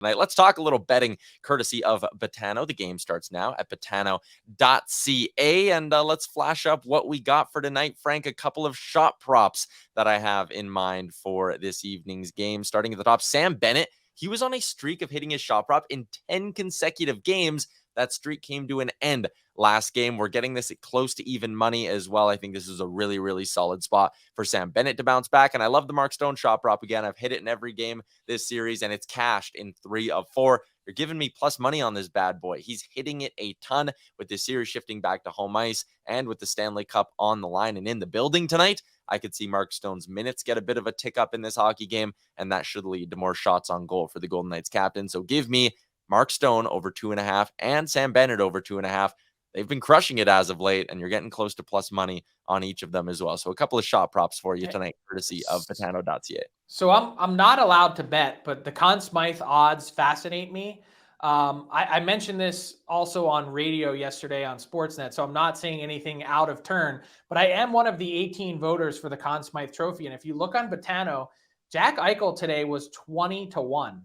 tonight. Let's talk a little betting courtesy of Betano. The game starts now at betano.ca, and let's flash up what we got for tonight. Frank, a couple of shot props that I have in mind for this evening's game. Starting at the top, Sam Bennett. He was on a streak of hitting his shot prop in 10 consecutive games. That streak came to an end last game. We're getting this at close to even money as well. I think this is a really, really solid spot for Sam Bennett to bounce back. And I love the Mark Stone shot prop again. I've hit it in every game this series, and it's cashed in 3 of 4. You're giving me plus money on this bad boy. He's hitting it a ton with this series shifting back to home ice, and with the Stanley Cup on the line and in the building tonight, I could see Mark Stone's minutes get a bit of a tick up in this hockey game, and that should lead to more shots on goal for the Golden Knights captain. So give me Mark Stone over 2.5 and Sam Bennett over 2.5. They've been crushing it as of late, and you're getting close to plus money on each of them as well. So a couple of shot props for you tonight, courtesy of Betano.ca. So I'm not allowed to bet, but the Conn Smythe odds fascinate me. I mentioned this also on radio yesterday on Sportsnet, so I'm not saying anything out of turn, but I am one of the 18 voters for the Conn Smythe Trophy. And if you look on Betano, Jack Eichel today was 20-1.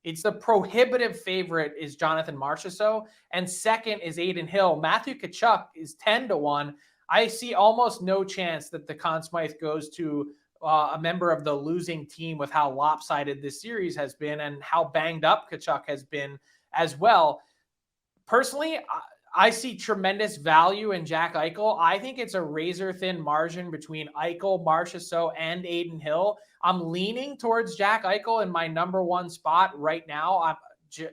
It's the prohibitive favorite is Jonathan Marchessault, and second is Adin Hill. Matthew Tkachuk is 10-1. I see almost no chance that the Conn Smythe goes to a member of the losing team with how lopsided this series has been and how banged up Tkachuk has been as well. Personally, I see tremendous value in Jack Eichel. I think it's a razor-thin margin between Eichel, Marchessault, and Adin Hill. I'm leaning towards Jack Eichel in my number one spot right now.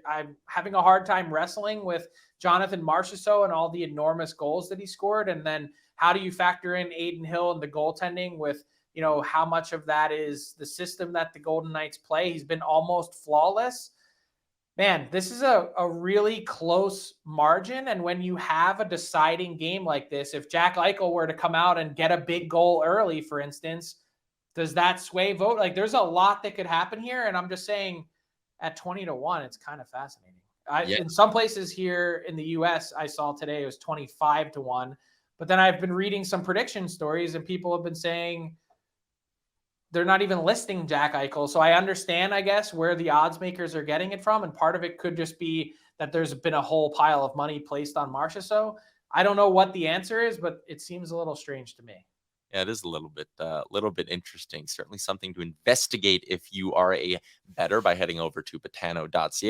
I'm having a hard time wrestling with Jonathan Marchessault and all the enormous goals that he scored. And then how do you factor in Adin Hill and the goaltending with, you know, how much of that is the system that the Golden Knights play? He's been almost flawless. Man, this is a really close margin. And when you have a deciding game like this, if Jack Eichel were to come out and get a big goal early, for instance, does that sway vote? Like, there's a lot that could happen here. And I'm just saying at 20-1, it's kind of fascinating. In some places here in the US, I saw today it was 25-1. But then I've been reading some prediction stories and people have been saying they're not even listing Jack Eichel. So I understand, I guess, where the odds makers are getting it from. And part of it could just be that there's been a whole pile of money placed on Marchessault. I don't know what the answer is, but it seems a little strange to me. Yeah, it is a little bit interesting. Certainly something to investigate if you are a bettor by heading over to betano.ca.